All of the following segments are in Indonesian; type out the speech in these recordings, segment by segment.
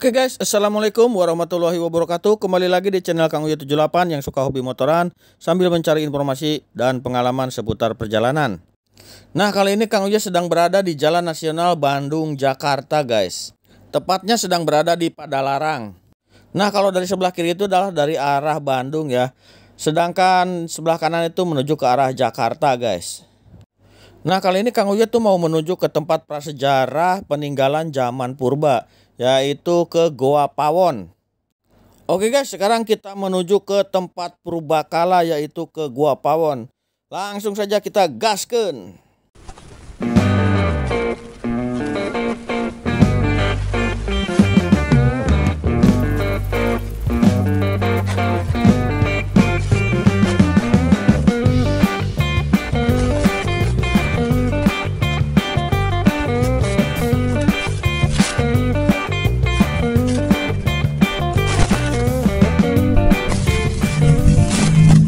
Oke guys, assalamualaikum warahmatullahi wabarakatuh. Kembali lagi di channel Kang Uya 78 yang suka hobi motoran sambil mencari informasi dan pengalaman seputar perjalanan. Nah, kali ini Kang Uya sedang berada di Jalan Nasional Bandung Jakarta guys. Tepatnya sedang berada di Padalarang. Nah, kalau dari sebelah kiri itu adalah dari arah Bandung ya. Sedangkan sebelah kanan itu menuju ke arah Jakarta guys. Nah, kali ini Kang Uya tuh mau menuju ke tempat prasejarah peninggalan zaman purba, yaitu ke Goa Pawon. Oke guys, sekarang kita menuju ke tempat purbakala, yaitu ke Goa Pawon. Langsung saja kita gaskeun.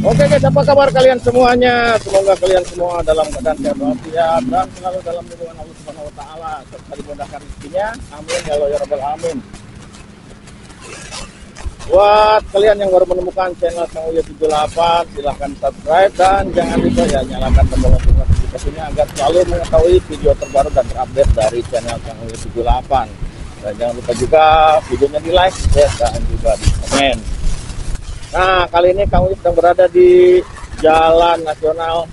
Oke guys, apa kabar kalian semuanya? Semoga kalian semua dalam keadaan sehat walafiat dan selalu dalam lindungan Allah Subhanahu wa taala serta dimudahkan rezekinya. Amin ya Allah ya rabbal alamin. Buat kalian yang baru menemukan channel Kang Uya 78, silahkan subscribe dan jangan lupa ya nyalakan tombol notifikasinya agar selalu mengetahui video terbaru dan terupdate dari channel Kang Uya 78. Dan jangan lupa juga videonya di like, share dan juga di komen. Nah, kali ini Kang Uya sedang berada di Jalan Nasional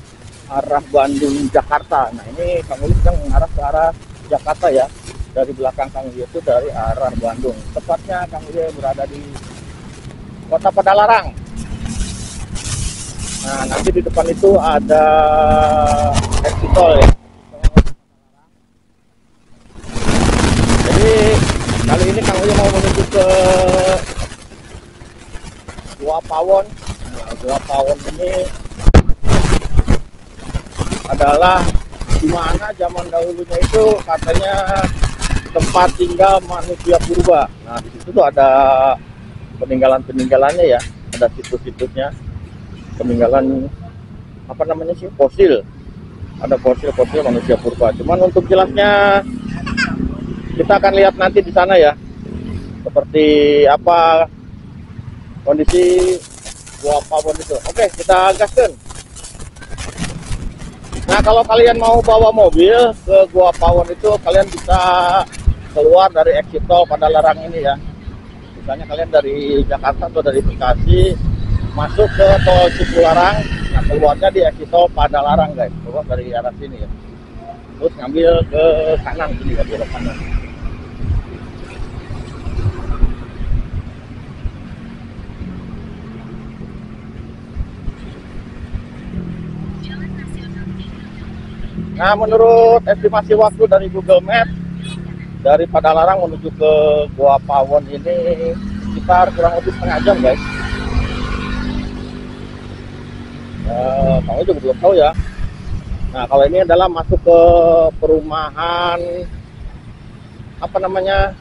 arah Bandung Jakarta. Nah, ini Kang Uya sedang mengarah ke arah Jakarta ya. Dari belakang Kang Uya itu dari arah Bandung. Tepatnya Kang Uya berada di Kota Padalarang. Nah, nanti di depan itu ada exit tol ya. Jadi kali ini Kang Uya mau menuju ke Goa Pawon. Nah, Goa Pawon ini adalah di mana zaman dahulunya itu katanya tempat tinggal manusia purba. Nah, di situ tuh ada peninggalan-peninggalannya ya, ada situs-situsnya, peninggalan apa namanya sih, fosil. Ada fosil-fosil manusia purba. Cuman untuk jelasnya kita akan lihat nanti di sana ya, seperti apa kondisi Goa Pawon itu. Oke, kita gaskan. Nah, kalau kalian mau bawa mobil ke Goa Pawon itu, kalian bisa keluar dari exit tol Padalarang ini ya. Misalnya kalian dari Jakarta atau dari Bekasi masuk ke tol Cipularang, nah keluarnya di exit tol Padalarang guys. Keluar dari arah sini ya. Terus ngambil ke kanan sini ya, belok kanan. Nah, menurut estimasi waktu dari Google Maps, dari Padalarang menuju ke Goa Pawon ini sekitar kurang lebih setengah jam guys. Kamu juga belum tahu ya. Nah, kalau ini adalah masuk ke perumahan apa namanya,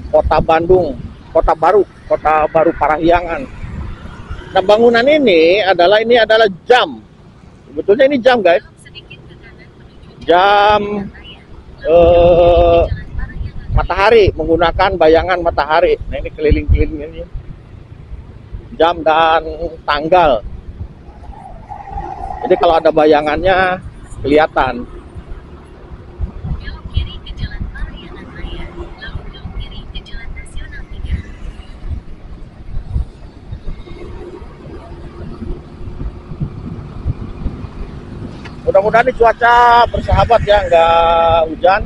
Kota Bandung, Kota Baru Parahyangan. Nah, bangunan ini adalah jam. Sebetulnya ini jam guys. Jam matahari, menggunakan bayangan matahari. Nah, ini keliling-keliling ini jam dan tanggal. Jadi kalau ada bayangannya kelihatan. Mudah-mudahan ini cuaca bersahabat ya, nggak hujan.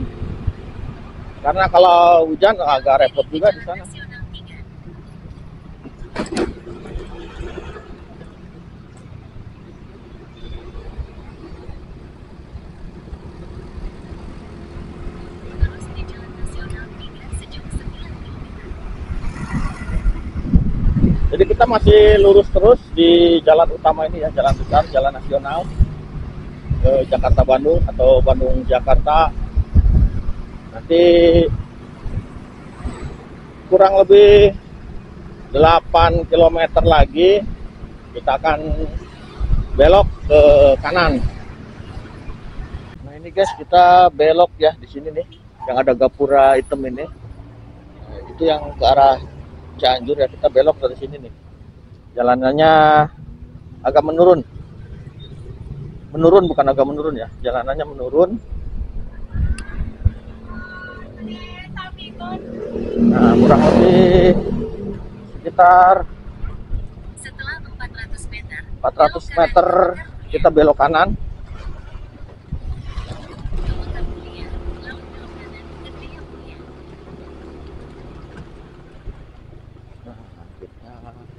Karena kalau hujan agak repot juga di sana. Jadi kita masih lurus terus di jalan utama ini ya, jalan besar, jalan nasional ke Jakarta Bandung atau Bandung Jakarta. Nanti kurang lebih 8 km lagi kita akan belok ke kanan. Nah, ini guys, kita belok ya di sini nih, yang ada gapura hitam ini. Itu yang ke arah Cianjur ya, kita belok dari sini nih. Jalanannya agak menurun. Menurun, bukan agak menurun ya. Jalanannya menurun. Nah, kurang lebih sekitar 400 meter kita belok kanan.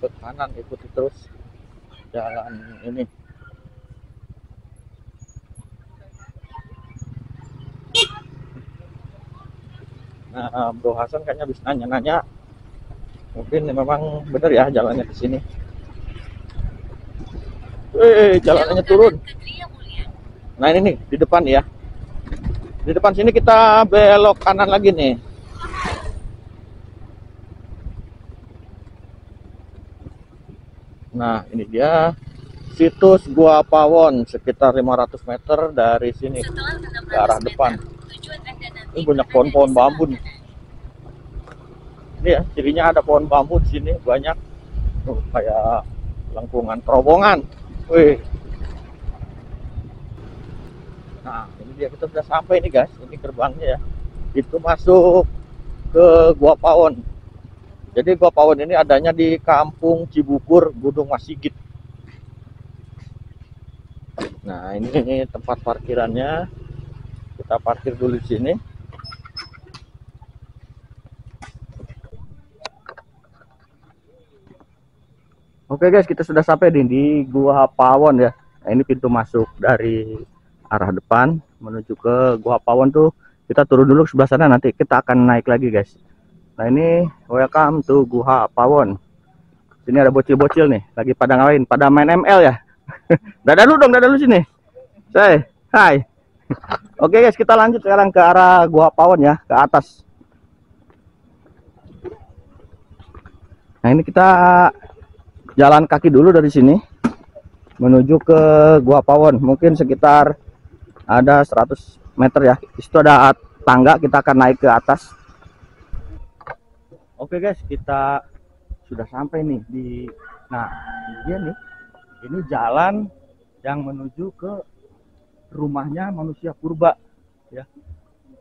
Ke kanan, ikuti terus jalan ini. Nah, Bro Hasan kayaknya bisa nanya-nanya, mungkin memang benar ya jalannya ke sini. Jalannya turun. Nah ini nih di depan ya, di depan sini kita belok kanan lagi nih. Nah, ini dia situs Gua Pawon, sekitar 500 meter dari sini ke arah depan. Ini banyak pohon-pohon bambu nih. Ini ya, cirinya ada pohon bambu di sini banyak. Kayak lengkungan terowongan. Wih. Nah, ini dia, kita sudah sampai nih guys. Ini gerbangnya ya. Itu masuk ke Gua Pawon. Jadi Gua Pawon ini adanya di Kampung Cibukur, Gunung Mas Sigit. Nah, ini tempat parkirannya. Kita parkir dulu di sini. Oke guys, kita sudah sampai di Gua Pawon ya. Nah, ini pintu masuk dari arah depan menuju ke Gua Pawon tuh. Kita turun dulu ke sebelah sana, nanti kita akan naik lagi guys. Nah ini welcome to Gua Pawon. Sini ada bocil-bocil nih, lagi pada ngapain? Pada main ML ya. Dadah lu dong, dadah lu sini. Say, hai. Oke guys, kita lanjut sekarang ke arah Gua Pawon ya, ke atas. Nah ini kita jalan kaki dulu dari sini menuju ke Gua Pawon. Mungkin sekitar ada 100 meter ya. Di situ ada tangga, kita akan naik ke atas. Oke guys, kita sudah sampai nih di, nah ini dia nih, ini jalan yang menuju ke rumahnya manusia purba ya.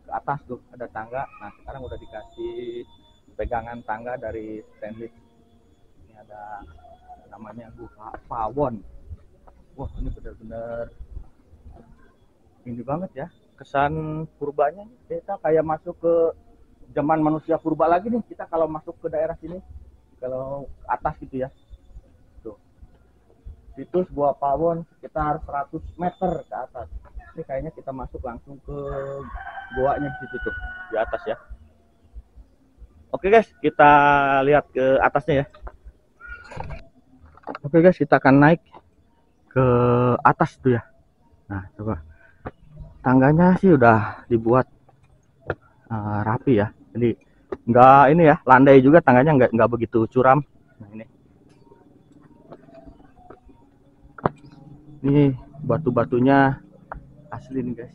Ke atas tuh ada tangga. Nah sekarang udah dikasih pegangan tangga dari stainless. Ini ada namanya Gua Pawon. Wah ini bener-bener ini banget ya, kesan purbanya. Kita kayak masuk ke zaman manusia purba lagi nih kita kalau masuk ke daerah sini, kalau ke atas gitu ya. Tuh. Situs Gua Pawon sekitar 100 meter ke atas. Ini kayaknya kita masuk langsung ke goanya di situ tuh, di atas ya. Oke guys, kita lihat ke atasnya ya. Oke guys, kita akan naik ke atas tuh ya. Nah, coba. Tangganya sih udah dibuat rapi ya. Jadi nggak ini ya, landai juga, tangganya nggak begitu curam. Nah ini batu-batunya asli nih guys.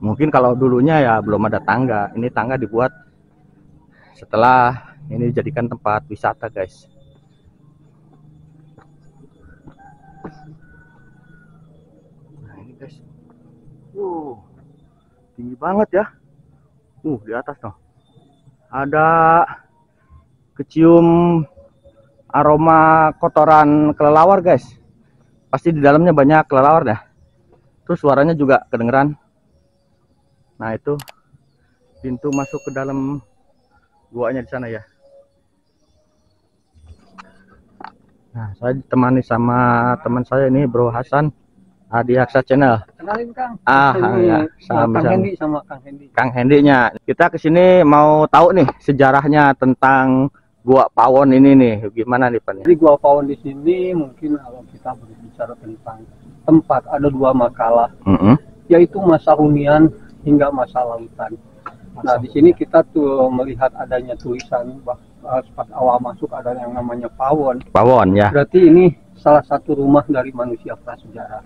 Mungkin kalau dulunya ya belum ada tangga. Ini tangga dibuat setelah ini dijadikan tempat wisata guys. Nah ini guys, tinggi banget ya. Di atas tuh ada kecium aroma kotoran kelelawar guys. Pasti di dalamnya banyak kelelawar dah. Terus suaranya juga kedengeran. Nah itu pintu masuk ke dalam guanya di sana ya. Nah saya ditemani sama teman saya ini, Bro Hasan, Adiaksa Channel. Kenalin Kang. Ya, Kang Hendy sama Kang Hendy. Kang Hendy-nya. Kita kesini mau tahu nih sejarahnya tentang Gua Pawon ini nih. Gimana nih Pak? Jadi Gua Pawon di sini mungkin kalau kita berbicara tentang tempat, ada dua makalah, yaitu masa hunian hingga masa lautan. Nah di sini kita tuh melihat adanya tulisan pas awal masuk ada yang namanya Pawon. Pawon ya. Berarti ini salah satu rumah dari manusia prasejarah.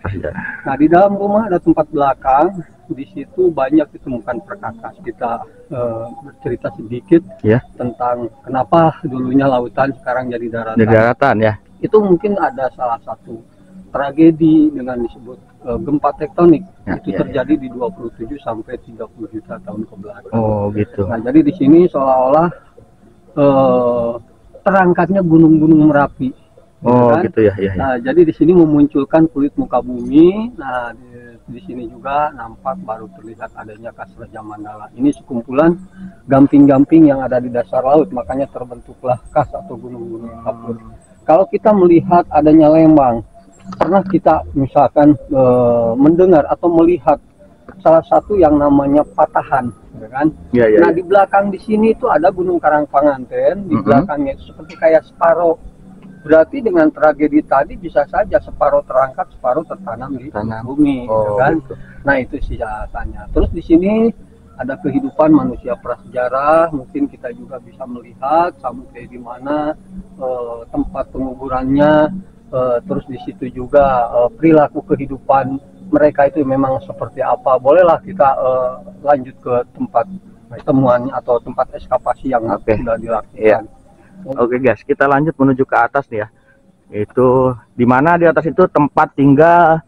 Nah, di dalam rumah ada tempat belakang, di situ banyak ditemukan perkakas. Kita bercerita sedikit tentang kenapa dulunya lautan sekarang jadi daratan. Jadi daratan ya. Itu mungkin ada salah satu tragedi dengan disebut gempa tektonik. Itu terjadi di 27 sampai 30 juta tahun ke belakang. Oh, gitu. Nah, jadi di sini seolah-olah terangkatnya gunung-gunung Merapi. Oh, kan? Gitu ya, ya, ya. Nah, jadi di sini memunculkan kulit muka bumi. Nah, di sini juga nampak baru terlihat adanya Kas-Raja Mandala. Ini sekumpulan gamping-gamping yang ada di dasar laut, makanya terbentuklah kas atau gunung-gunung kapur. Kalau kita melihat adanya lembang, pernah kita misalkan mendengar atau melihat salah satu yang namanya Patahan, ya kan? Ya, ya, nah, di belakang di sini itu ada Gunung Karangpanganten, di belakangnya itu seperti kayak separuh. Berarti dengan tragedi tadi bisa saja separuh terangkat, separuh tertanam di bumi, ya kan? Gitu. Nah, itu siasatnya. Terus di sini ada kehidupan manusia prasejarah, mungkin kita juga bisa melihat sampai di mana tempat penguburannya, terus di situ juga perilaku kehidupan mereka itu memang seperti apa. Bolehlah kita lanjut ke tempat temuan atau tempat ekskavasi yang sudah dilakukan. Oke guys, kita lanjut menuju ke atas nih ya. Itu di mana di atas itu tempat tinggal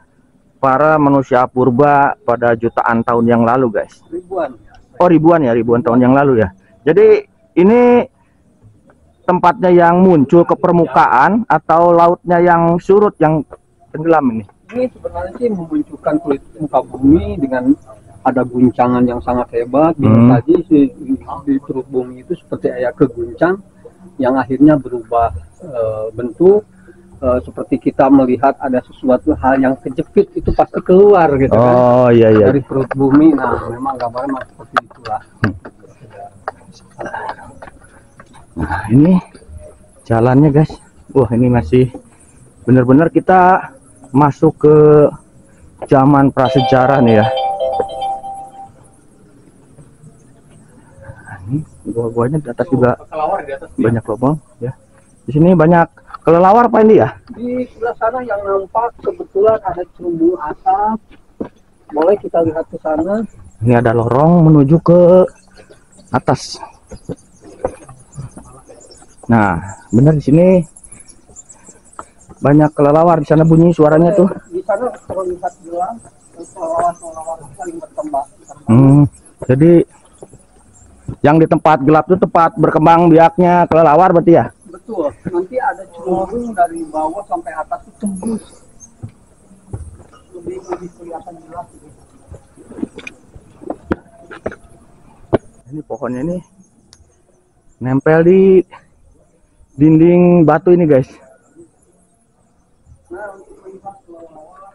para manusia purba pada jutaan tahun yang lalu guys. Ribuan. Oh, ribuan ya, ribuan tahun yang lalu ya. Jadi ini tempatnya yang muncul ke permukaan atau lautnya yang surut, yang tenggelam ini? Ini sebenarnya sih memunculkan kulit muka bumi dengan ada guncangan yang sangat hebat. Bisa saja di perut bumi itu seperti kayak keguncang yang akhirnya berubah bentuk, seperti kita melihat ada sesuatu hal yang kejepit itu pasti keluar gitu kan. Oh iya iya. Dari perut bumi. Nah, memang gambarnya seperti itulah. Nah, ini jalannya guys. Wah, ini masih benar-benar kita masuk ke zaman prasejarah nih ya. Ini gua-guanya di atas juga banyak lubang ya. Di sini banyak kelelawar Pak ini ya. Di sebelah sana yang nampak kebetulan ada cerumbung asap. Boleh kita lihat ke sana. Ini ada lorong menuju ke atas. Nah, benar di sini banyak kelelawar. Di sana bunyi suaranya tuh. Di sana terlihat jelas kelelawar saling bertembak. Jadi yang di tempat gelap itu tempat berkembang biaknya kelelawar berarti ya? Betul. Nanti ada cerumbung dari bawah sampai atas itu tembus. Lebih kelihatan jelas gitu. Ini pohonnya ini nempel di dinding batu ini guys. Nah, untuk melihat kelelawar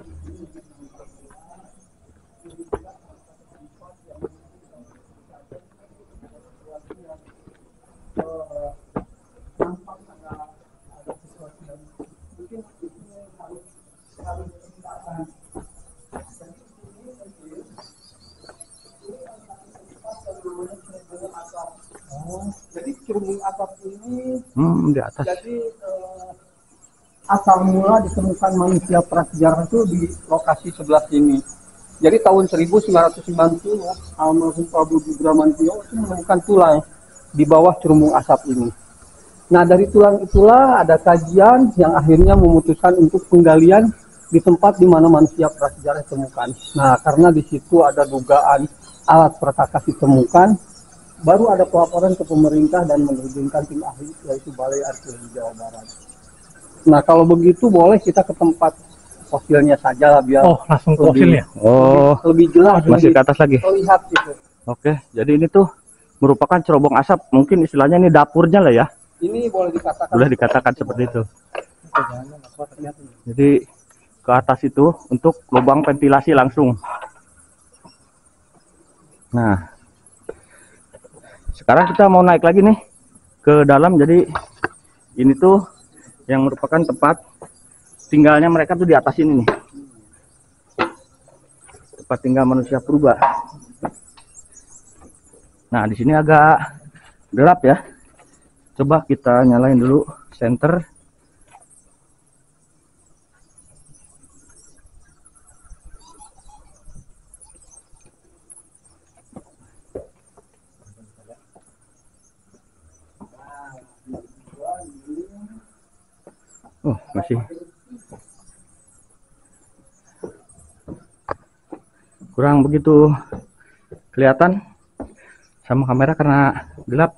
jadi cerumbung asap ini di atas. Jadi asal mula ditemukan manusia prasejarah itu di lokasi sebelah sini. Jadi tahun 1990 almarhum Prabu Bramantio itu menemukan tulang di bawah cerumbung asap ini. Nah, dari tulang itulah ada kajian yang akhirnya memutuskan untuk penggalian di tempat di mana manusia prasejarah ditemukan. Nah, karena di situ ada dugaan alat perkakas ditemukan, baru ada pelaporan ke pemerintah dan menerjunkan tim ahli yaitu Balai Arkeologi Jawa Barat. Nah, kalau begitu boleh kita ke tempat fosilnya saja lah biar langsung fosilnya. Lebih jelas. Masih ke atas lagi. Terlihat gitu. Oke, jadi ini tuh merupakan cerobong asap, mungkin istilahnya ini dapurnya lah ya. Ini boleh dikatakan. Boleh dikatakan seperti itu. Jadi ke atas itu untuk lubang ventilasi langsung. Nah, sekarang kita mau naik lagi nih ke dalam. Jadi ini tuh yang merupakan tempat tinggalnya mereka tuh di atas ini nih. Tempat tinggal manusia purba. Nah, di sini agak gelap ya. Coba kita nyalain dulu senter. Oh, masih kurang begitu kelihatan sama kamera karena gelap.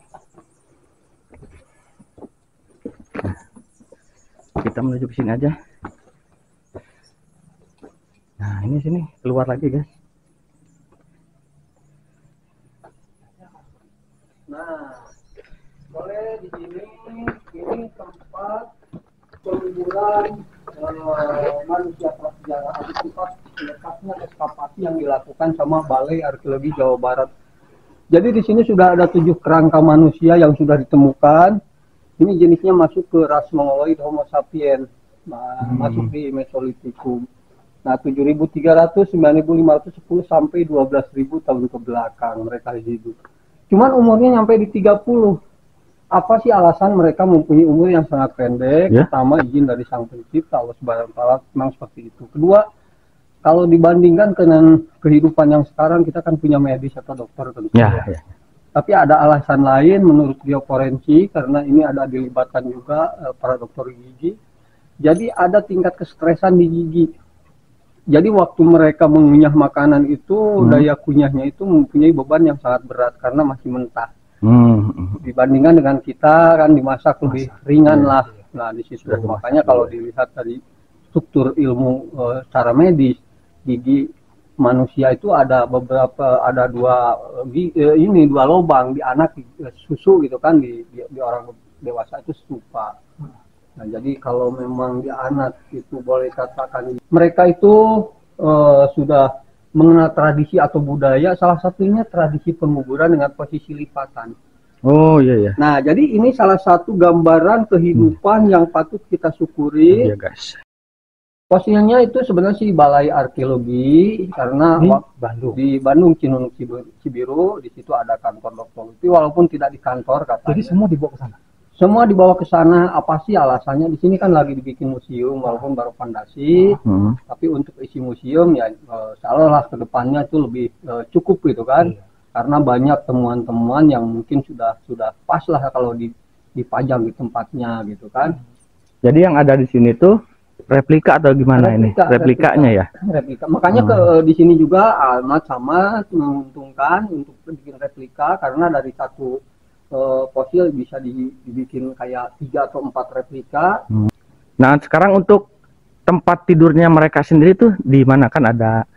Kita menuju ke sini aja. Nah, ini sini keluar lagi, guys. Nah, boleh di sini ini tempat peliburan manusia prasejarah atau tempat lekasnya ekskavasi yang dilakukan sama Balai Arkeologi Jawa Barat. Jadi di sini sudah ada 7 kerangka manusia yang sudah ditemukan. Ini jenisnya masuk ke ras Mongoloid Homo sapiens, masuk di Mesolitikum. Nah, 7.300, 9.510 sampai 12.000 tahun ke belakang mereka hidup. Cuman umurnya sampai di 30. Apa sih alasan mereka mempunyai umur yang sangat pendek? Ya. Pertama, izin dari Sang Pencipta Allah Subhanahu wa taala, memang seperti itu. Kedua, kalau dibandingkan dengan kehidupan yang sekarang, kita kan punya medis atau dokter tentu Ya, ya. ya. Tapi ada alasan lain menurut bioforensik, karena ini ada dilibatkan juga para dokter gigi. Jadi ada tingkat kestresan di gigi. Jadi waktu mereka mengunyah makanan itu, daya kunyahnya itu mempunyai beban yang sangat berat karena masih mentah. Dibandingkan dengan kita kan dimasak lebih ringan lah. Nah di situ makanya kalau dilihat dari struktur ilmu secara medis, gigi manusia itu ada beberapa, ada dua lubang di anak susu gitu kan, di orang dewasa itu stupa. Nah jadi kalau memang di anak itu boleh katakan mereka itu sudah mengenal tradisi atau budaya, salah satunya tradisi penguburan dengan posisi lipatan. Oh iya ya. Nah jadi ini salah satu gambaran kehidupan yang patut kita syukuri. Iya guys. Posisinya itu sebenarnya sih Balai Arkeologi, karena di Bandung Cinunuk Cibiru, di situ ada kantor dokter. Tapi walaupun tidak di kantor katanya. Jadi semua dibawa ke sana. Semua dibawa ke sana. Apa sih alasannya? Di sini kan lagi dibikin museum walaupun baru fondasi. Tapi untuk isi museum ya seolah ke depannya itu lebih cukup gitu kan. Karena banyak temuan-temuan yang mungkin sudah pas lah kalau dipajang di tempatnya gitu kan. Jadi yang ada di sini tuh replika atau gimana ini? Replikanya ya? Replika. Makanya di sini juga Almat sama menguntungkan untuk bikin replika, karena dari satu fosil bisa dibikin kayak 3 atau 4 replika. Nah sekarang untuk tempat tidurnya mereka sendiri tuh di mana, kan ada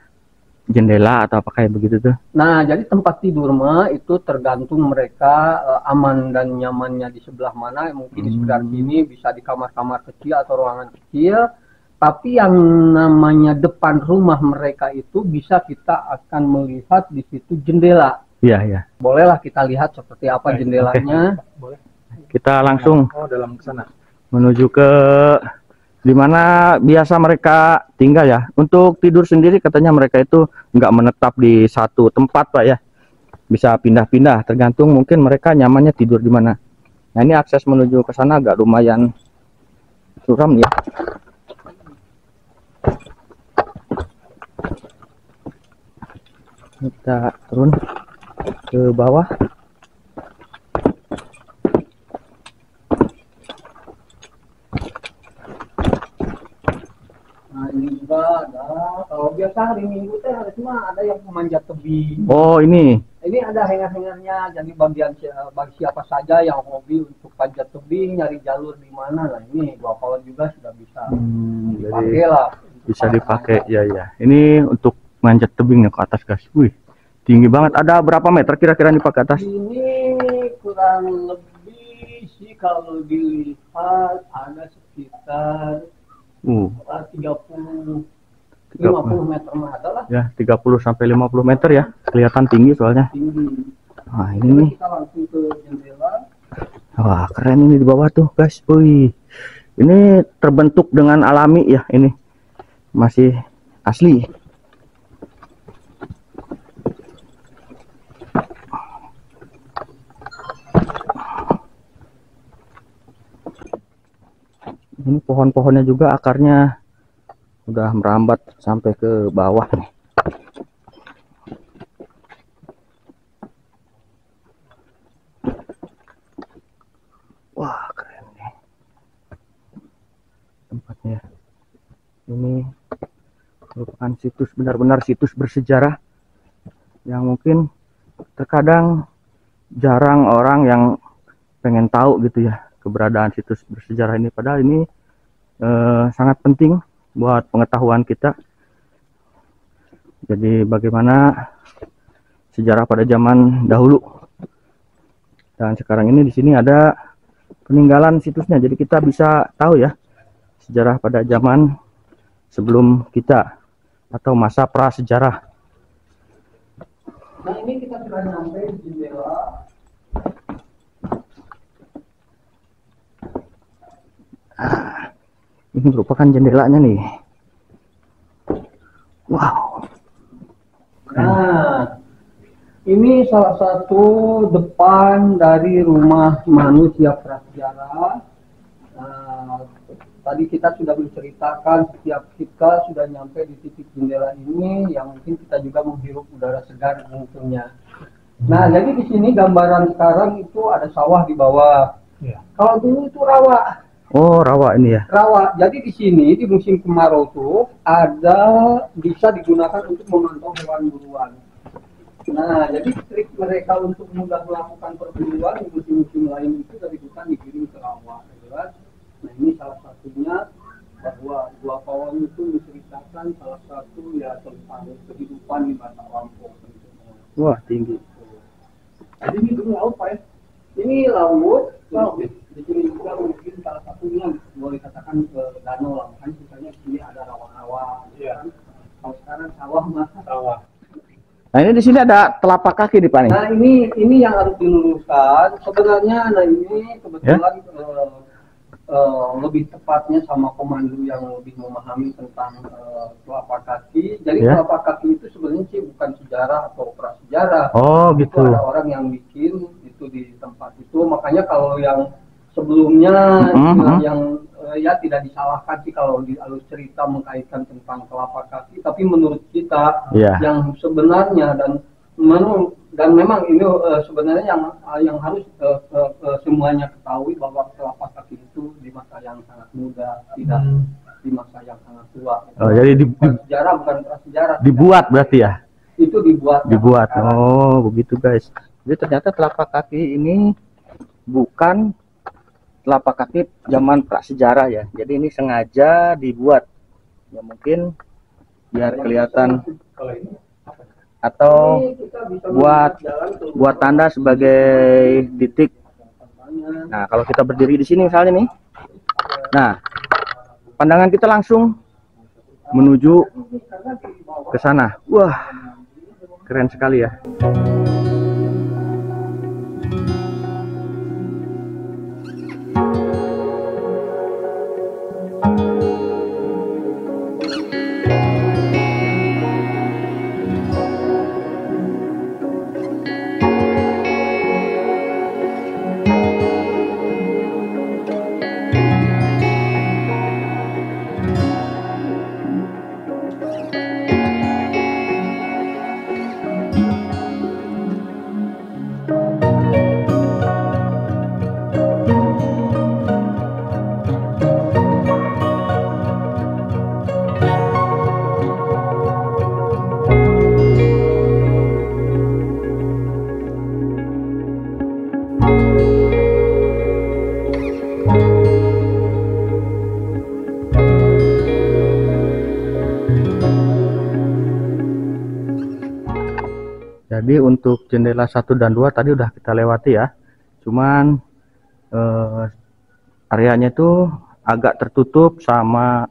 jendela atau apa kayak begitu tuh? Nah jadi tempat tidur mah itu tergantung mereka aman dan nyamannya di sebelah mana. Mungkin di sekitar sini bisa di kamar-kamar kecil atau ruangan kecil. Tapi yang namanya depan rumah mereka itu bisa kita akan melihat di situ jendela. Iya ya. Bolehlah kita lihat seperti apa jendelanya. Boleh. Kita langsung Dalam sana. menuju ke dimana biasa mereka tinggal ya. Untuk tidur sendiri katanya mereka itu nggak menetap di satu tempat Pak ya. Bisa pindah-pindah tergantung mungkin mereka nyamannya tidur di mana. Nah ini akses menuju ke sana agak lumayan suram ya. Kita turun ke bawah. Nah ini juga ada, kalau biasa hari Minggu teh cuma ada yang memanjat tebing. Oh ini. Ini ada hanger-hangernya, jadi bagi siapa saja yang hobi untuk panjat tebing, nyari jalur di mana. Nah ini 2 pohon juga sudah bisa dipakai lah. Bisa dipakai ya ya. Ini untuk manjat tebing ke atas guys. Wih, tinggi banget. Ada berapa meter kira-kira nih Pak ke atas? Ini kurang lebih sih kalau dilihat ada sekitar 30 50 meter mah ada lah. Ya, 30 sampai 50 meter ya. Kelihatan tinggi soalnya. Tinggi. Nah, ini nih. Kita langsung ke jendela. Wah, keren ini di bawah tuh, guys. Wih. Ini terbentuk dengan alami ya ini. Masih asli. Ini pohon-pohonnya juga akarnya udah merambat sampai ke bawah nih. Wah, keren nih. merupakan situs, benar-benar situs bersejarah yang mungkin terkadang jarang orang yang pengen tahu gitu ya keberadaan situs bersejarah ini, padahal ini sangat penting buat pengetahuan kita. Jadi bagaimana sejarah pada zaman dahulu, dan sekarang ini di sini ada peninggalan situsnya, jadi kita bisa tahu ya sejarah pada zaman sebelum kita atau masa prasejarah. Nah, ini kita sudah sampai di jendela. Ini merupakan jendelanya nih. Wow. Nah, ini salah satu depan dari rumah manusia prasejarah. Tadi kita sudah menceritakan setiap kita sudah nyampe di titik jendela ini, yang mungkin kita juga menghirup udara segar tentunya. Nah, jadi di sini gambaran sekarang itu ada sawah di bawah. Ya. Kalau dulu itu rawa. Oh, rawa ini ya. Rawa. Jadi di sini di musim kemarau tuh bisa digunakan untuk memantau hewan buruan. Nah, jadi trik mereka untuk mudah melakukan perburuan di musim-musim lain itu dari hutan dikirim ke rawa, gitu kan? Nah, ini salah satunya bahwa Gua Pawon itu menceritakan salah satu ya tentang kehidupan di masa lampau. Wah, tinggi. Jadi ini dulu laut, Pak ya. Ini laut. Di sini juga mungkin salah satunya boleh katakan ke danau lah, kan misalnya di sini ada rawa-rawa, ya. Kan? Kalau sekarang sawah mah sawah. Nah, ini di sini ada telapak kaki nih Pak nih. Nah, ini yang harus diluruskan. Sebenarnya ini kebetulan lebih tepatnya sama komando yang lebih memahami tentang telapak kaki. Jadi telapak kaki itu sebenarnya sih bukan sejarah atau prasejarah. Oh, gitu. Itu ada orang yang bikin itu di tempat itu. Makanya kalau yang sebelumnya yang ya tidak disalahkan sih kalau di alur cerita mengkaitkan tentang telapak kaki, tapi menurut kita yang sebenarnya dan memang ini sebenarnya yang harus semuanya ketahui bahwa telapak kaki itu di masa yang sangat muda, tidak di masa yang sangat tua. Oh, jadi sejarah bukan prasejarah. Dibuat berarti ya? Itu dibuat. Oh, begitu guys. Jadi ternyata telapak kaki ini bukan telapak kaki zaman prasejarah ya. Jadi ini sengaja dibuat. Ya mungkin biar kelihatan atau buat tanda sebagai titik. Nah, kalau kita berdiri di sini misalnya nih. Nah, pandangan kita langsung menuju ke sana. Wah, keren sekali ya. Jadi untuk jendela 1 dan 2 tadi udah kita lewati ya. Cuman areanya itu agak tertutup sama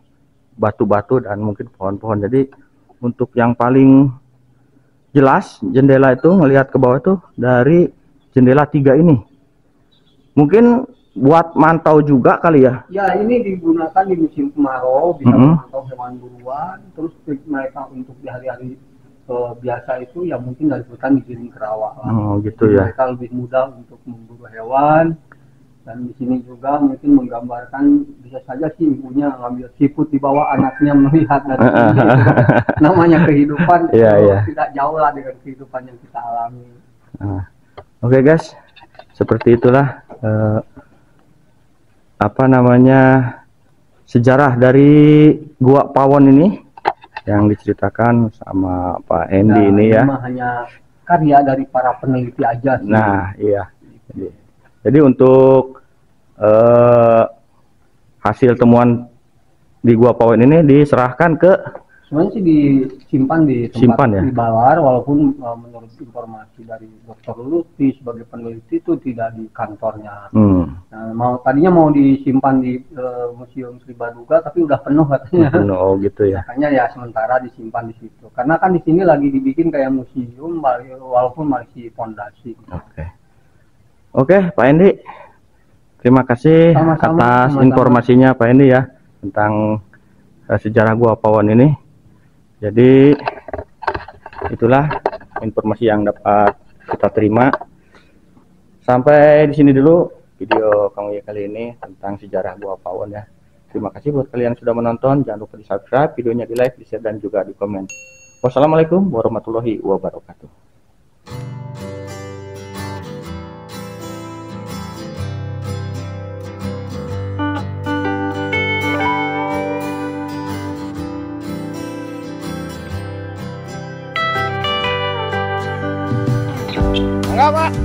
batu-batu dan mungkin pohon-pohon. Jadi untuk yang paling jelas jendela itu ngelihat ke bawah tuh dari jendela 3 ini. Mungkin buat mantau juga kali ya. Ya, ini digunakan di musim kemarau bisa memantau hewan buruan. Terus mereka untuk di hari-hari biasa itu ya mungkin dari hutan dikirim ke rawa. Oh, gitu ya. Mereka lebih mudah untuk memburu hewan. Dan di sini juga mungkin menggambarkan bisa saja sih ibunya ngambil siput di bawah anaknya melihat dari sini. Namanya kehidupan tidak jauh lah dengan kehidupan yang kita alami. Oke guys, seperti itulah sejarah dari Gua Pawon ini. yang diceritakan sama Pak Hendy ini ya. Hanya karya dari para peneliti aja sih. Nah, iya. Jadi untuk hasil temuan di Gua Pawon ini diserahkan ke, sebenarnya sih disimpan di tempat ya? di Balar, walaupun menurut informasi dari Dr. Lutfi sebagai peneliti itu tidak di kantornya. Nah, tadinya mau disimpan di Museum Sri Baduga, tapi udah penuh katanya. Oh gitu ya. Makanya ya sementara disimpan di situ. Karena kan di sini lagi dibikin kayak museum, walaupun masih fondasi. Oke, Pak Hendy. Terima kasih atas informasinya Pak Hendy ya tentang sejarah Gua Pawon ini. Jadi itulah informasi yang dapat kita terima. Sampai di sini dulu video Kang Uya kali ini tentang sejarah Gua Pawon ya. Terima kasih buat kalian yang sudah menonton. Jangan lupa di-subscribe, videonya di-like, di-share dan juga di komen. Wassalamualaikum warahmatullahi wabarakatuh. Enggak, Pak.